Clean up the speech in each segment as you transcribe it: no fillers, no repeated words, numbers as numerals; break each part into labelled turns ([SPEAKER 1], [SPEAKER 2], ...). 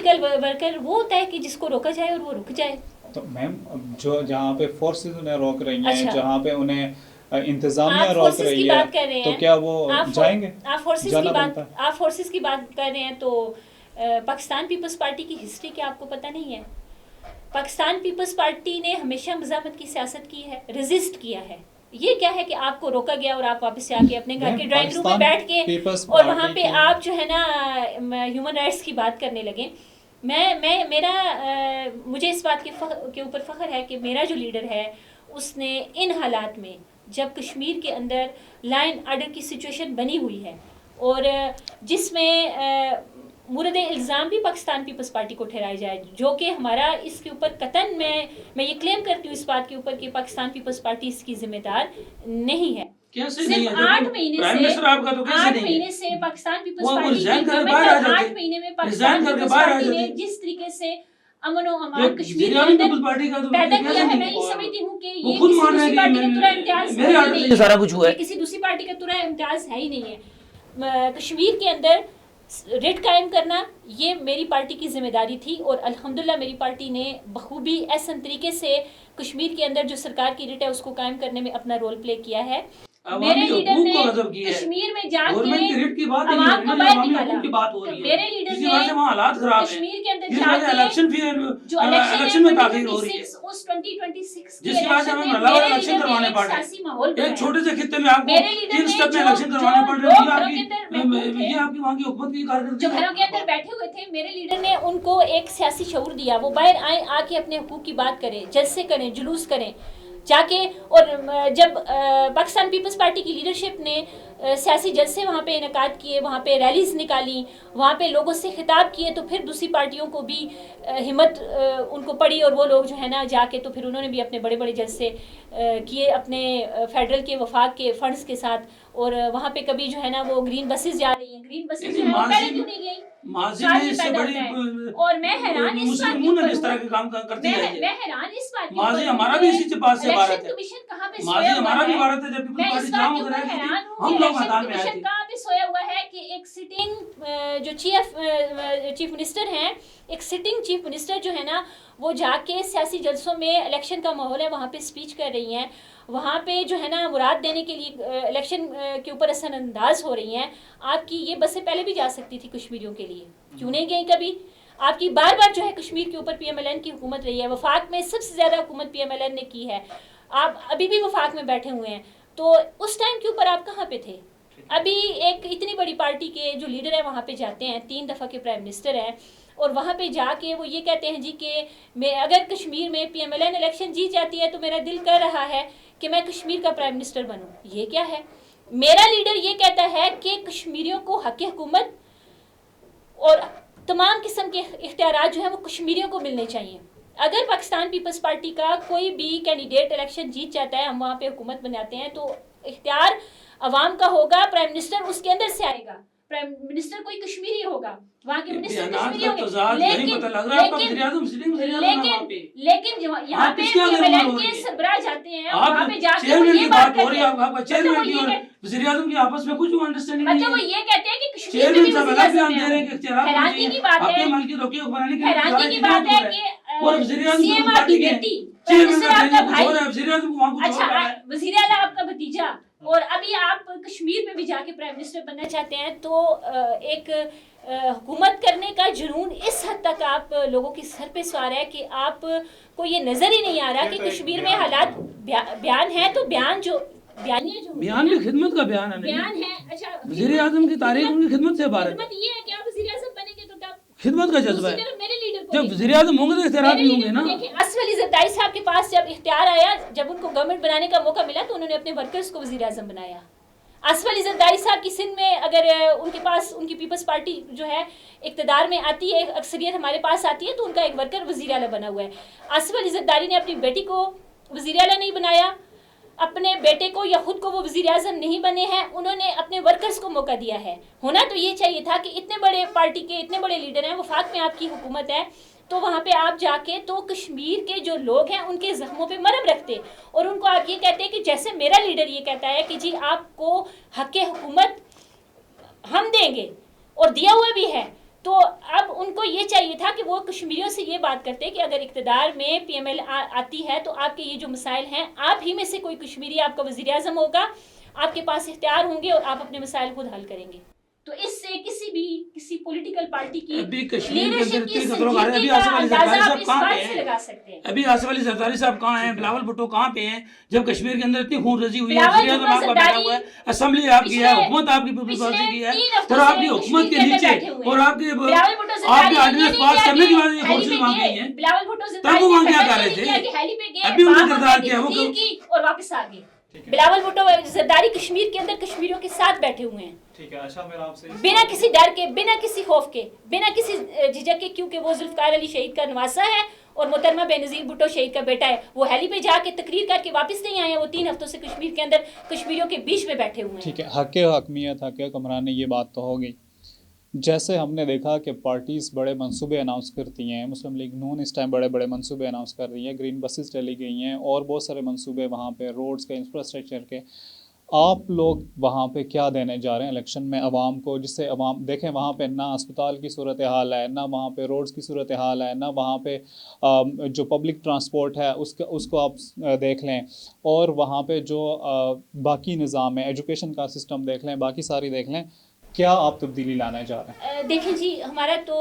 [SPEAKER 1] Political worker وہ ہوتا ہے کہ جس کو روکا جائے اور وہ رک جائے.
[SPEAKER 2] تو میم جو جہاں پہ فورسز انہیں روک رہی ہیں, جہاں پہ انہیں انتظامیہ روک رہی ہے, تو کیا وہ جائیں گے؟
[SPEAKER 1] آپ فورسز کی بات کر رہے ہیں تو پاکستان پیپلز پارٹی کی ہسٹری کیا آپ کو پتہ نہیں ہے؟ پاکستان پیپلز پارٹی نے ہمیشہ مزاحمت کی سیاست کی ہے, ریزسٹ کیا ہے. یہ کیا ہے کہ آپ کو روکا گیا اور آپ واپس سے آ کے اپنے گھر کے ڈرائنگ روم میں بیٹھ کے اور وہاں پہ آپ جو ہے نا ہیومن رائٹس کی بات کرنے لگیں. مجھے اس بات کے اوپر فخر ہے کہ میرا جو لیڈر ہے اس نے ان حالات میں جب کشمیر کے اندر لائن آرڈر کی سچویشن بنی ہوئی ہے اور جس میں مورد الزام بھی پاکستان پیپلز پارٹی کو ٹھہرایا جائے, جو کہ ہمارا اس کے اوپر قطعاً میں یہ کلیم کرتی ہوں اس بات کے اوپر کہ پاکستان پیپلز پارٹی اس کی ذمہ دار نہیں ہے. صرف 8 مہینے سے پاکستان پیپلز پارٹی 8 مہینے میں پاکستان پیپلز پارٹی نے جس طریقے سے امن و امان کشمیر کے اندر پیدا کیا ہے, میں یہ سمجھتی ہوں کہ یہ کسی دوسری پارٹی کا ترا امتیاز ہے, سارا کچھ ہوا ہے, کسی دوسری پارٹی کا ترا امتیاز ہے ہی نہیں ہے. کشمیر کے اندر ریٹ قائم کرنا یہ میری پارٹی کی ذمہ داری تھی اور الحمدللہ میری پارٹی نے بخوبی ایسا طریقے سے کشمیر کے اندر جو سرکار کی ریٹ ہے اس کو قائم کرنے میں اپنا رول پلے کیا ہے. میرے لیڈر نے کشمیر میں جا کے عوام کو باہر نکالا. میرے لیڈر نے کشمیر کے اندر جا کے جو الیکشن میں تاخیر ہو رہی ہے اس 2026 کے الیکشن میں میرے لیڈر نے ایک سیاسی ماحول بنایا. ایک چھوٹے سے خطے میں آپ کو 3 سٹیپ میں الیکشن کروانے پڑ رہے ہیں, یہ آپ کی وہاں کی حکومت کی کارکردگی. جو گھروں کے اندر بیٹھے ہوئے تھے میرے لیڈر نے ان کو ایک سیاسی شعور دیا, وہ باہر آئیں, آ کے اپنے حقوق کی بات کریں, جلسے کریں, جلوس کریں جا کے. اور جب پاکستان پیپلز پارٹی کی لیڈرشپ نے سیاسی جلسے وہاں پہ انعقاد کیے, وہاں پہ ریلیز نکالی, وہاں پہ لوگوں سے خطاب کیے, تو پھر دوسری پارٹیوں کو بھی ہمت ان کو پڑی اور وہ لوگ جو ہے نا جا کے تو پھر انہوں نے بھی اپنے بڑے بڑے جلسے کیے اپنے فیڈرل کے وفاق کے فنڈز کے ساتھ. اور وہاں پہ کبھی جو ہے نا وہ گرین بسز جا رہی ہیں, گرین بسز جو ہے وہ پہلے کیوں نہیں گئی,
[SPEAKER 3] ماضی میں اس سے بڑی
[SPEAKER 1] اور میں حیران اس بات
[SPEAKER 3] مسلموں نے اس طرح کے کام کرتی ہے.
[SPEAKER 1] میں حیران اس بات کی,
[SPEAKER 3] ماضی ہمارا بھی اسی بات سے عبارت ہے,
[SPEAKER 1] کمیشن کہاں پہ
[SPEAKER 3] ماضی
[SPEAKER 1] سویا
[SPEAKER 3] ہمارا بھی
[SPEAKER 1] ہوا ہے.
[SPEAKER 3] عبارت ہے جب
[SPEAKER 1] میں
[SPEAKER 3] پیپلز
[SPEAKER 1] اس
[SPEAKER 3] پارٹی
[SPEAKER 1] بات
[SPEAKER 3] جام
[SPEAKER 1] کے
[SPEAKER 3] ہو
[SPEAKER 1] اوپر
[SPEAKER 3] رہا ہے
[SPEAKER 1] حیران ہوں
[SPEAKER 3] ہم
[SPEAKER 1] کہ
[SPEAKER 3] لوگ
[SPEAKER 1] الیکشن
[SPEAKER 3] میدان میں آئے
[SPEAKER 1] کمیشن
[SPEAKER 3] تھے.
[SPEAKER 1] کہاں پہ سویا ہوا ہے کہ ایک سٹنگ جو چیف منسٹر ہیں, ایک سٹنگ چیف منسٹر جو ہے نا وہ جا کے سیاسی جلسوں میں الیکشن کا ماحول ہے وہاں پہ اسپیچ کر رہی ہیں, وہاں پہ جو ہے نا مراد دینے کے لیے الیکشن کے اوپر اثر انداز ہو رہی ہیں. آپ کی یہ بسیں پہلے بھی جا سکتی تھی کشمیریوں کے لیے, کیوں نہیں گئی کبھی؟ آپ کی بار بار جو ہے کشمیر کے اوپر پی ایم ایل این کی حکومت رہی ہے, وفاق میں سب سے زیادہ حکومت پی ایم ایل این نے کی ہے, آپ ابھی بھی وفاق میں بیٹھے ہوئے ہیں, تو اس ٹائم کے اوپر آپ کہاں پہ تھے؟ ابھی ایک اتنی بڑی پارٹی کے جو لیڈر ہیں وہاں پہ جاتے ہیں, 3 دفعہ کے پرائم منسٹر ہیں, اور وہاں پہ جا کے وہ یہ کہتے ہیں جی کہ اگر کشمیر میں P M L N election جیت جاتی ہے تو میرا دل کر رہا ہے کہ میں کشمیر کا پرائم منسٹر بنوں. یہ کیا ہے؟ میرا لیڈر یہ کہتا ہے کہ کشمیریوں کو حق حکومت اور تمام قسم کے اختیارات جو ہیں وہ کشمیریوں کو ملنے چاہیے. اگر پاکستان پیپلز پارٹی کا کوئی بھی کینڈیڈیٹ الیکشن جیت جاتا ہے, ہم وہاں پہ حکومت بناتے ہیں, تو اختیار عوام کا ہوگا, پرائم منسٹر اس کے اندر سے آئے گا, پرائم منسٹر کوئی کشمیری ہوگا, وہاں کے منسٹر کشمیری ہوں گے, لیکن یہاں پہ پی ایم ایل این کے سربراہ جاتے ہیں, وہاں پہ جا کے وہ یہ بات کرتے ہیں,
[SPEAKER 3] وزیر اعظم کی آپس میں کچھ انڈرسٹینڈنگ
[SPEAKER 1] نہیں ہے. وہ یہ کہتے ہیں کہ کشمیر میں بھی وزیر اعظم ہیں. حیرانی کی بات ہے کہ سی ایم آپ کی بیٹی, پرائم منسٹر آپ کا بھائی, اچھا وزیر اعلیٰ آپ کا بھتیجا, اور ابھی آپ کشمیر میں بھی جا کے پرائم منسٹر بننا چاہتے ہیں. تو ایک حکومت کرنے کا جنون اس حد تک آپ لوگوں کی سر پہ سوار ہے کہ آپ کو یہ نظر ہی نہیں آ رہا کہ کشمیر میں حالات بیان ہے, تو بیان
[SPEAKER 3] بھی خدمت کا بیان
[SPEAKER 1] ہے. اچھا
[SPEAKER 3] وزیر اعظم کی تاریخ ان کی خدمت سے عبارت ہے.
[SPEAKER 1] یہ ہے کہ آپ وزیر اعظم بنیں گے تو
[SPEAKER 3] خدمت کا جذبہ ہے.
[SPEAKER 1] میرے لیڈر
[SPEAKER 3] جب وزیر اعظم ہوں گے تو اختیارات بھی ہوں گے نا.
[SPEAKER 1] اسف علی زرداری صاحب کے پاس جب اختیار آیا, جب ان کو گورنمنٹ بنانے کا موقع ملا تو انہوں نے اپنے ورکرز کو وزیر اعظم بنایا. اسف علی زرداری صاحب کی سندھ میں اگر ان کے پاس ان کی پیپلز پارٹی جو ہے اقتدار میں آتی ہے, اکثریت ہمارے پاس آتی ہے, تو ان کا ایک ورکر وزیر اعلیٰ بنا ہوا ہے. اسف علی زرداری نے اپنی بیٹی کو وزیر اعلیٰ نہیں بنایا, اپنے بیٹے کو یا خود کو وہ وزیر اعظم نہیں بنے ہیں, انہوں نے اپنے ورکرز کو موقع دیا ہے. ہونا تو یہ چاہیے تھا کہ اتنے بڑے پارٹی کے اتنے بڑے لیڈر ہیں, وفاق میں آپ کی حکومت ہے, تو وہاں پہ آپ جا کے تو کشمیر کے جو لوگ ہیں ان کے زخموں پہ مرہم رکھتے, اور ان کو آپ یہ کہتے کہ جیسے میرا لیڈر یہ کہتا ہے کہ جی آپ کو حق حکومت ہم دیں گے اور دیا ہوا بھی ہے, تو اب ان کو یہ چاہیے تھا کہ وہ کشمیریوں سے یہ بات کرتے کہ اگر اقتدار میں پی ایم ایل آتی ہے تو آپ کے یہ جو مسائل ہیں آپ ہی میں سے کوئی کشمیری آپ کا وزیر اعظم ہوگا, آپ کے پاس اختیار ہوں گے اور آپ اپنے مسائل خود حل کریں گے. تو اس سے کسی پولیٹیکل پارٹی کی لیڈرشپ کی سنجیدگی کا اندازہ آپ اس بات سے لگا سکتے ہیں.
[SPEAKER 3] ابھی آصف علی زرداری صاحب کہاں ہیں, بلاول بھٹو کہاں پہ ہیں, جب کشمیر کے اندر اتنی خون رزی ہوئی ہے, وزیر اعظم آپ کا بیٹھا ہوا ہے, اسمبلی آپ کی ہے, حکومت آپ کی پیپلز پارٹی کی ہے, اور آپ کی حکومت کے نیچے اور آپ کے آرڈیننس پاس کرنے کے بعد یہ فورسز وہاں گئی ہیں, تب وہ وہاں کیا کر رہے تھے, ابھی ان کا کردار کیا ہے
[SPEAKER 1] اور واپس آ گئے. بلاول بھٹو زرداری کشمیر کے اندر کشمیریوں کے ساتھ بیٹھے ہوئے ہیں,
[SPEAKER 2] ٹھیک ہے. اچھا میرا آپ سے
[SPEAKER 1] بنا کسی ڈر کے, بنا کسی خوف کے, بنا کسی جھجک کے, کیونکہ وہ ذوالفقار علی شہید کا نواسا ہے اور محترمہ بینظیر بھٹو شہید کا بیٹا ہے. وہ ہیلی پہ جا کے تقریر کر کے واپس نہیں آئے ہیں, وہ 3 ہفتوں سے کشمیر کے اندر کشمیریوں کے بیچ میں بیٹھے ہوئے ہیں.
[SPEAKER 2] ٹھیک ہے. حق حاکمیت, حق حکمرانی, یہ بات تو ہوگی. جیسے ہم نے دیکھا کہ پارٹیز بڑے منصوبے اناؤنس کرتی ہیں, مسلم لیگ نون اس ٹائم بڑے منصوبے اناؤنس کر رہی ہے, گرین بسز چلی گئی ہیں اور بہت سارے منصوبے وہاں پہ روڈز کے, انفراسٹرکچر کے. آپ لوگ وہاں پہ کیا دینے جا رہے ہیں الیکشن میں عوام کو, جس سے عوام دیکھیں وہاں پہ نہ اسپتال کی صورتحال ہے, نہ وہاں پہ روڈز کی صورتحال ہے, نہ وہاں پہ جو پبلک ٹرانسپورٹ ہے اس کو آپ دیکھ لیں, اور وہاں پہ جو باقی نظام ہے, ایجوکیشن کا سسٹم دیکھ لیں, باقی ساری دیکھ لیں. کیا آپ تبدیلی لانے جا رہے ہیں؟
[SPEAKER 1] دیکھیں جی, ہمارا تو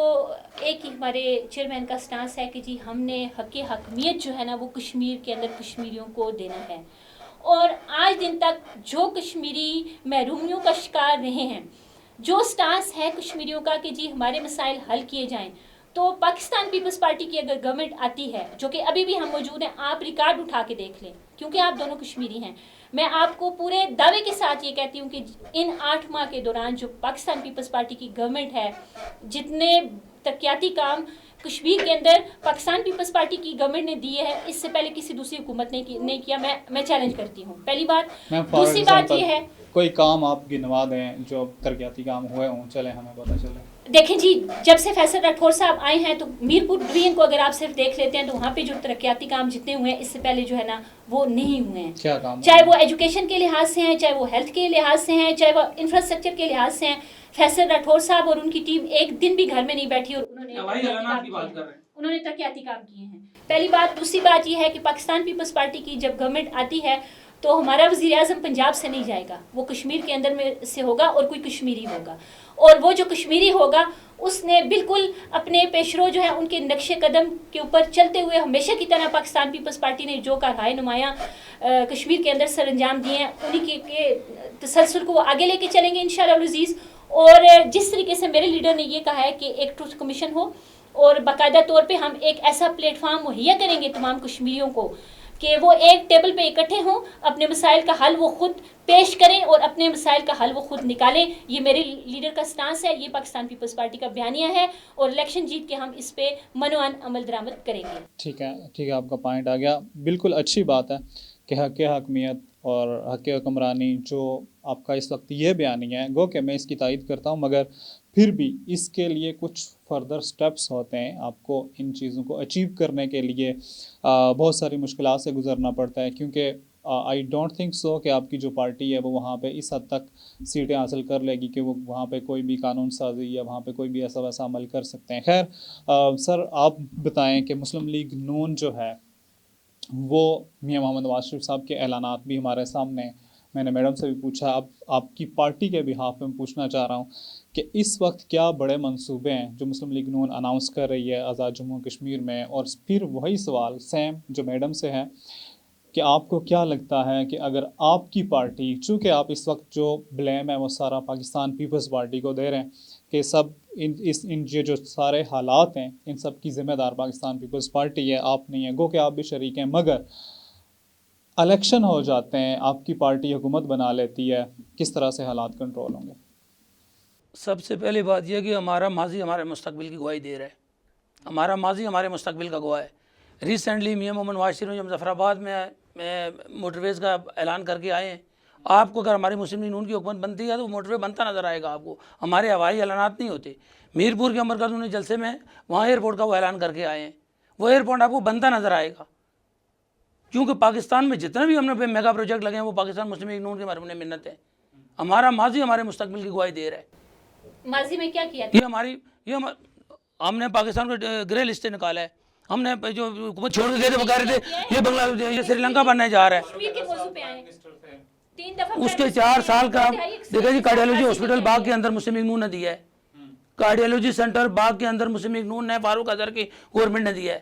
[SPEAKER 1] ایک ہی ہمارے چیئرمین کا سٹانس ہے کہ جی ہم نے حق حاکمیت جو ہے نا وہ کشمیر کے اندر کشمیریوں کو دینا ہے. اور آج دن تک جو کشمیری محرومیوں کا شکار رہے ہیں, جو سٹانس ہے کشمیریوں کا کہ جی ہمارے مسائل حل کیے جائیں, تو پاکستان پیپلز پارٹی کی اگر گورنمنٹ آتی ہے, جو کہ ابھی بھی ہم موجود ہیں, آپ ریکارڈ اٹھا کے دیکھ لیں کیونکہ آپ دونوں کشمیری ہیں, میں آپ کو پورے دعوے کے ساتھ یہ کہتی ہوں کہ ان 8 ماہ کے دوران جو پاکستان پیپلز پارٹی کی گورنمنٹ ہے, جتنے ترقیاتی کام کشمیر کے اندر پاکستان پیپلز پارٹی کی گورنمنٹ نے دیے ہیں, اس سے پہلے کسی دوسری حکومت نے نہیں کیا. میں چیلنج کرتی ہوں, پہلی بات. دوسری بات یہ ہے,
[SPEAKER 2] کوئی کام آپ گنوا دیں جو ترقیاتی کام ہوئے ہوں, چلے ہمیں پتہ چلے.
[SPEAKER 1] دیکھیں جی, جب سے فیصل راٹھور صاحب آئے ہیں تو میرپور ڈویژن کو اگر آپ صرف دیکھ لیتے ہیں تو وہاں پہ جو ترقیاتی کام جتنے ہوئے ہیں اس سے پہلے جو ہے نا وہ نہیں ہوئے ہیں.
[SPEAKER 2] کیا کام؟
[SPEAKER 1] چاہے وہ ایجوکیشن کے لحاظ سے ہیں, چاہے وہ ہیلتھ کے لحاظ سے ہیں, چاہے وہ انفراسٹرکچر کے لحاظ سے ہیں. فیصل راٹھور صاحب اور ان کی ٹیم ایک دن بھی گھر میں نہیں بیٹھی اور انہوں نے ترقیاتی کام کیے ہیں. پہلی بات. دوسری بات یہ ہے کہ پاکستان پیپلز پارٹی کی جب گورنمنٹ آتی ہے تو ہمارا وزیر اعظم پنجاب سے نہیں جائے گا, وہ کشمیر کے اندر میں سے ہوگا اور کوئی کشمیری ہوگا, اور وہ جو کشمیری ہوگا اس نے بالکل اپنے پیشرو جو ہے ان کے نقش قدم کے اوپر چلتے ہوئے ہمیشہ کی طرح پاکستان پیپلز پارٹی نے جو کارہائے نمایاں کشمیر کے اندر سر انجام دیے ہیں انہی کے تسلسل کو وہ آگے لے کے چلیں گے انشاءاللہ العزیز. اور جس طریقے سے میرے لیڈر نے یہ کہا ہے کہ ایک ٹروتھ کمیشن ہو اور باقاعدہ طور پہ ہم ایک ایسا پلیٹ فارم مہیا کریں گے تمام کشمیریوں کو کہ وہ ایک ٹیبل پہ اکٹھے ہوں, اپنے مسائل کا حل وہ خود پیش کریں اور اپنے مسائل کا حل وہ خود نکالیں. یہ میرے لیڈر کا سٹانس ہے, یہ پاکستان پیپلز پارٹی کا بیانیہ ہے, اور الیکشن جیت کے ہم اس پہ منوان عمل درآمد کریں گے.
[SPEAKER 2] ٹھیک ہے, آپ کا پوائنٹ آ گیا. بالکل اچھی بات ہے کہ حق حاکمیت اور حق حکمرانی جو آپ کا اس وقت یہ بیانیہ ہے, گو کہ میں اس کی تائید کرتا ہوں, مگر پھر بھی اس کے لیے کچھ فردر سٹیپس ہوتے ہیں. آپ کو ان چیزوں کو اچیو کرنے کے لیے بہت ساری مشکلات سے گزرنا پڑتا ہے, کیونکہ آئی ڈونٹ تھنک سو کہ آپ کی جو پارٹی ہے وہ وہاں پہ اس حد تک سیٹیں حاصل کر لے گی کہ وہ وہاں پہ کوئی بھی قانون سازی یا وہاں پہ کوئی بھی ایسا ویسا عمل کر سکتے ہیں. خیر سر, آپ بتائیں کہ مسلم لیگ نون جو ہے وہ میاں محمد نواز شریف صاحب کے اعلانات بھی ہمارے سامنے, میں نے میڈم سے بھی پوچھا, اب آپ کی پارٹی کے بہاف میں پوچھنا چاہ رہا ہوں کہ اس وقت کیا بڑے منصوبے ہیں جو مسلم لیگ نون اناؤنس کر رہی ہے آزاد جموں کشمیر میں. اور پھر وہی سوال سیم جو میڈم سے ہے کہ آپ کو کیا لگتا ہے کہ اگر آپ کی پارٹی, چونکہ آپ اس وقت جو بلیم ہے وہ سارا پاکستان پیپلز پارٹی کو دے رہے ہیں کہ سب ان جو سارے حالات ہیں ان سب کی ذمہ دار پاکستان پیپلز پارٹی ہے, آپ نہیں ہیں, گو کہ آپ بھی شریک ہیں, مگر الیکشن ہو جاتے ہیں, آپ کی پارٹی حکومت بنا لیتی ہے, کس طرح سے حالات کنٹرول ہوں گے؟
[SPEAKER 3] سب سے پہلی بات یہ کہ ہمارا ماضی ہمارے مستقبل کی گواہی دے رہا ہے. ہمارا ماضی ہمارے مستقبل کا گواہ ہے. ریسنٹلی میاں محمد نواز شریف جو مظفر آباد میں موٹر ویز کا اعلان کر کے آئے ہیں, آپ کو اگر ہماری مسلم لیگ نون کی حکومت بنتی ہے تو موٹر وے بنتا نظر آئے گا آپ کو. ہمارے ہوائی اعلانات نہیں ہوتے. میرپور کے امرکز نے جلسے میں وہاں ایئرپورٹ کا وہ اعلان کر کے آئے ہیں, وہ ایئرپورٹ آپ کو بنتا نظر آئے گا, کیونکہ پاکستان میں جتنے بھی ہم نے میگا پروجیکٹ لگے ہیں وہ پاکستان مسلم لیگ نون کے مرہون منت ہے. ہمارا ماضی ہمارے مستقبل کی گواہی دے رہا ہے.
[SPEAKER 1] ماضی میں کیا کیا
[SPEAKER 3] یہ ہماری یہ ہم نے پاکستان کو گرے لسٹ سے نکالا ہے. ہم نے جو حکومت چھوڑ کے گئے تھے وہ کہہ رہے تھے یہ بنگلہ یہ سری لنکا بننے جا رہا ہے.
[SPEAKER 1] کشمیر کے موضوع پہ آئیں. 3 دفعہ
[SPEAKER 3] اس کے 4 سال کا دیکھیں جی کارڈیالوجی ہاسپٹل باغ کے اندر مسلم لیگ نون نے دیا ہے. کارڈیالوجی سینٹر باغ کے اندر مسلم لیگ نون نے فاروق اظہر کی گورنمنٹ نے دیا ہے.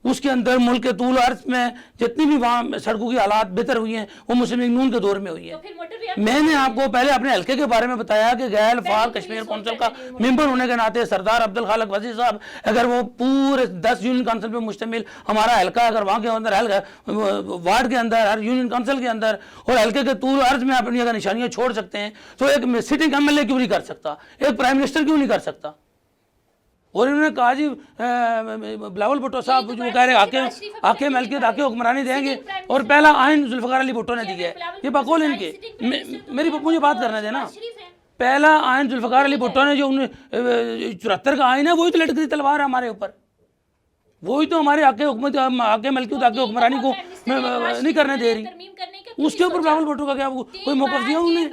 [SPEAKER 3] اس کے اندر ملک کے طول عرض میں جتنی بھی وہاں سڑکوں کی حالات بہتر ہوئی ہیں وہ مسلم لیگ نون کے دور میں ہوئی ہے. میں نے آپ کو پہلے اپنے حلقے کے بارے میں بتایا کہ غیر فعال کشمیر کونسل کا ممبر ہونے کے ناطے سردار عبدالخالق وزیر صاحب اگر وہ پورے 10 یونین کونسل پہ مشتمل ہمارا حلقہ اگر وہاں کے اندر وارڈ کے اندر ہر یونین کونسل کے اندر اور حلقے کے طول عرض میں اپنی اگر نشانیاں چھوڑ سکتے ہیں تو ایک سٹنگ ایم ایل اے کیوں نہیں کر سکتا, ایک پرائم منسٹر کیوں نہیں کر سکتا. اور انہوں نے کہا جی بلاول بھٹو صاحب جو کہہ رہے آکے ملکیت آکے حکمرانی دیں گے اور پہلا آئین ذوالفقار علی بھٹو نے دیا ہے. یہ بقول ان کے میری مجھے بات کرنے دیں نا. پہلا آئین ذوالفقار علی بھٹو نے جو 74 کا آئین ہے وہی تو لٹکتی تلوار ہے ہمارے اوپر, وہی تو ہمارے آکے حکومت آکے ملکیت آکے حکمرانی کو نہیں کرنے دے رہی. اس کے اوپر بلاول بھٹو کا کیا کوئی موقف دیا انہوں نے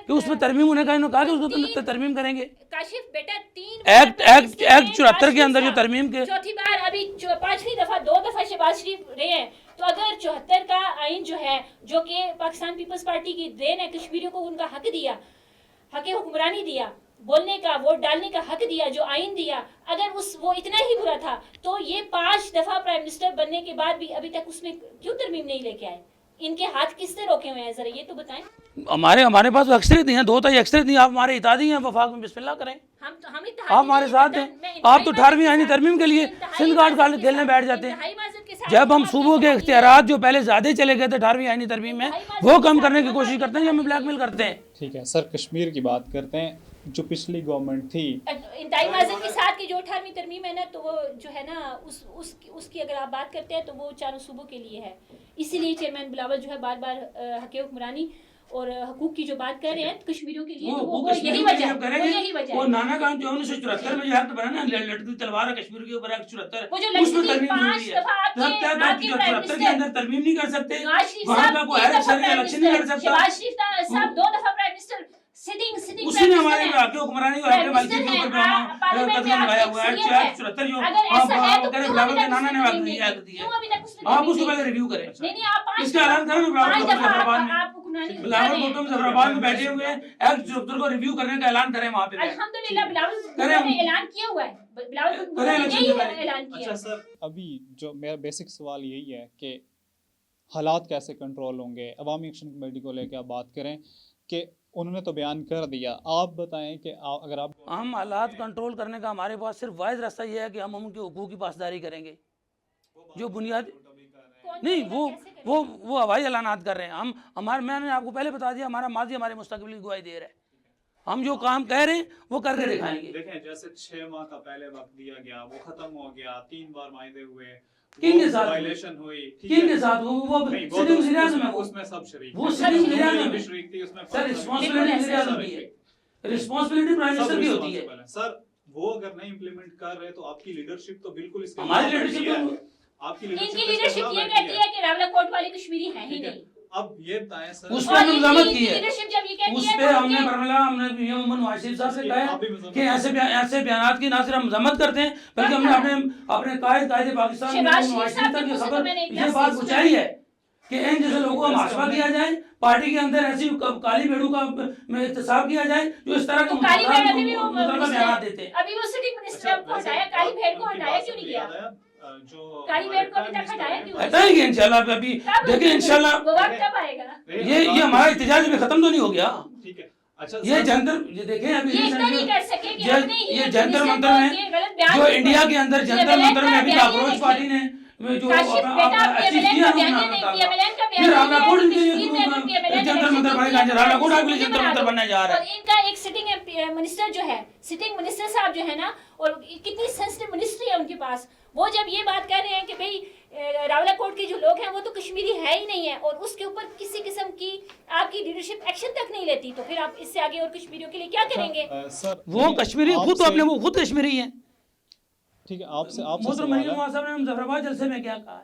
[SPEAKER 3] کہ اس میں ترمیم ہونے کا, انہوں نے کہا کہ اس کو ترمیم کریں گے. ایکٹ 74 کے اندر جو ترمیم کے
[SPEAKER 1] چوتھی بار ابھی 5ویں دفعہ 2 دفعہ شہباز شریف رہے ہیں. تو اگر 74 کا آئین جو ہے جو کہ پاکستان پیپلز پارٹی کی دین ہے, کشمیریوں کو ان کا حق دیا, حق حکمرانی دیا, بولنے کا ووٹ ڈالنے کا حق دیا, جو آئین دیا, اگر وہ اتنا ہی برا تھا تو یہ 5 دفعہ پرائم منسٹر بننے کے بعد بھی ابھی تک اس میں کیوں ترمیم نہیں لے کے آئے؟ ان کے ہاتھ کس سے روکے ہوئے ہیں ذرا یہ تو بتائیں.
[SPEAKER 3] ہمارے پاس اکثریت نہیں ہے, 2 تا اکثریت نہیں. آپ ہمارے اتحادی ہیں, وفاق میں بسم اللہ کریں. آپ ہمارے ساتھ ہیں. آپ تو 18ویں آئینی ترمیم کے لیے سندھ گارڈ کھیلنے بیٹھ جاتے ہیں. جب ہم صوبوں کے اختیارات جو پہلے زیادہ چلے گئے تھے 18ویں آئینی ترمیم میں وہ کم کرنے کی کوشش کرتے ہیں, جو ہمیں بلیک میل کرتے ہیں.
[SPEAKER 2] ٹھیک ہے سر, کشمیر کی بات کرتے ہیں. جو پچھلی گورنمنٹ تھی
[SPEAKER 1] انتہائی معذرت کے ساتھ کی جو 18ویں ترمیم ہے نا, تو وہ جو ہے نا اس کی اگر آپ بات کرتے ہیں تو وہ چاروں صوبوں کے لیے ہے. اسی لیے چیئرمین بلاول جو ہے بار بار حق حکمرانی اور حقوق کی جو بات کر رہے ہیں کشمیریوں کے لیے, وہ یہی وجہ
[SPEAKER 3] وہ نانا کام جو 1974 میں جو حق بنا نا لٹکتی تلوار ہے کشمیر کے اوپر 174,
[SPEAKER 1] وہ جو
[SPEAKER 3] اس میں ترمیم ضروری ہے. جب تک 74 کے اندر ترمیم نہیں کر سکتے وہاں کا کوئی الیکشن نہیں کر سکتا.
[SPEAKER 1] شہباز شریف صاحب 2 دفعہ پرائم منسٹر سٹنگ
[SPEAKER 3] اسی نے ہمارے حق حکمرانی اور حق ملکیت کے اوپر قدم لگایا ہوا ہے. 74 جو آپ کہہ رہے بلاول کے نانا نے حق دیا ہے, آپ اس کو پہلے ریویو کریں. اس کا اعلان کریں بلاول بھٹو مظفرآباد میں بیٹھے ہوئے ہیں, ایکٹ 74 کو ریویو کرنے کا اعلان کریں وہاں پہ.
[SPEAKER 1] الحمدللہ بلاول نے اعلان کیا ہوا ہے, بلاول نے اعلان کیا.
[SPEAKER 2] اچھا سر, ابھی جو میرا بیسک سوال یہی ہے کہ حالات کیسے کنٹرول ہوں گے. عوامی ایکشن کمیٹی کو لے کے آپ بات کریں کہ انہوں نے تو بیان کر دیا, آپ بتائیں کہ اگر آپ
[SPEAKER 3] ہم حالات کنٹرول کرنے کا ہمارے پاس صرف واحد راستہ یہ ہے کہ ہم ان کے حقوق کی پاسداری کریں گے. جو بنیاد نہیں وہ ہوائی اعلانات کر رہے ہیں. میں نے آپ کو پہلے بتا دیا ہمارا ماضی ہمارے مستقبل کی گواہی دے رہا ہے. ہم جو کام کہہ رہے ہیں وہ کر کے دکھائیں گے.
[SPEAKER 2] دیکھیں جیسے 6 ماہ کا پہلے وقت دیا گیا وہ ختم ہو گیا, 3 بار معاہدے ہوئے,
[SPEAKER 3] کن کے ساتھ
[SPEAKER 2] وائلیشن ہوئی,
[SPEAKER 3] کن کے ساتھ وہ سٹنگ وزیر اعظم ہے,
[SPEAKER 2] اس میں سب شریک,
[SPEAKER 3] وہ سٹنگ وزیر اعظم
[SPEAKER 2] بھی شریک تھی اس میں.
[SPEAKER 3] سر رسپانسبلٹی وزیر اعظم کی ہے, رسپانسبلٹی پرائم منسٹر کی ہوتی ہے.
[SPEAKER 2] سر وہ اگر نہیں امپلیمنٹ کر رہے تو آپ کی لیڈرشپ تو بالکل اس کے
[SPEAKER 3] ہماری لیڈرشپ
[SPEAKER 2] آپ کی
[SPEAKER 1] ان کی لیڈرشپ یہ کہتی ہے کہ راولہ کوٹ والے کشمیری ہیں ہی نہیں.
[SPEAKER 2] اب یہ بتائیں سر,
[SPEAKER 3] اس پہ ہم نے مذمت کی ہے, اس پہ ہم نے برملا ہم نے محمد نواز شریف صاحب سے کہا ہے کہ ایسے بیانات کی نہ صرف ہم مذمت کرتے ہیں بلکہ ہم نے اپنے قائد پاکستان نواز شریف تک یہ خبر یہ بات پہنچائی ہے کہ ان جیسے لوگوں کا محاسبہ کیا جائے, پارٹی کے اندر ایسی کالی بھیڑوں کا احتساب کیا جائے جو اس طرح کے مطلب بیانات دیتے ہیں.
[SPEAKER 1] ابھی وہ سٹنگ منسٹر کو ہٹایا, کالی بھیڑ کو ہٹایا کیوں نہیں کیا؟ کالی بھیڑ کو ابھی تک ہٹایا کیوں؟
[SPEAKER 3] ہٹائیں گے انشاءاللہ. ابھی دیکھیں انشاءاللہ
[SPEAKER 1] وہ وقت کب آئے گا؟
[SPEAKER 3] یہ ہمارا احتجاج بھی ختم تو نہیں ہو گیا.
[SPEAKER 2] ٹھیک ہے. اچھا
[SPEAKER 3] یہ جنتر یہ دیکھیں ابھی
[SPEAKER 1] یہ
[SPEAKER 3] جنتر منتر میں جو انڈیا کے اندر جنتر منتر میں ابھی کاکروچ پارٹی نے جو اچیو کیا پھر راولہ کوٹ جنتر منتر بنے گا, راولہ کوٹ آپ کے لیے جنتر منتر بننے جا رہا ہے.
[SPEAKER 1] ان کا ایک سٹنگ منسٹر جو ہے, سٹنگ منسٹر صاحب جو ہے نا, اور کتنی سینسٹیو منسٹری ہے ان کے پاس, وہ جب یہ بات کہہ رہے ہیں کہ بھئی راولہ کوٹ کے جو لوگ ہیں وہ تو کشمیری ہے ہی نہیں ہے, اور اس کے اوپر کسی قسم کی آپ کی لیڈرشپ ایکشن تک نہیں لیتی, تو پھر آپ اس سے آگے اور کشمیریوں کے لیے کیا کریں گے؟
[SPEAKER 3] وہ کشمیری خود اپنے وہ خود کشمیری ہیں.
[SPEAKER 2] ٹھیک ہے, آپ سے
[SPEAKER 3] محترم مریم نواز صاحب نے مظفرآباد جلسے میں کیا کہا ہے,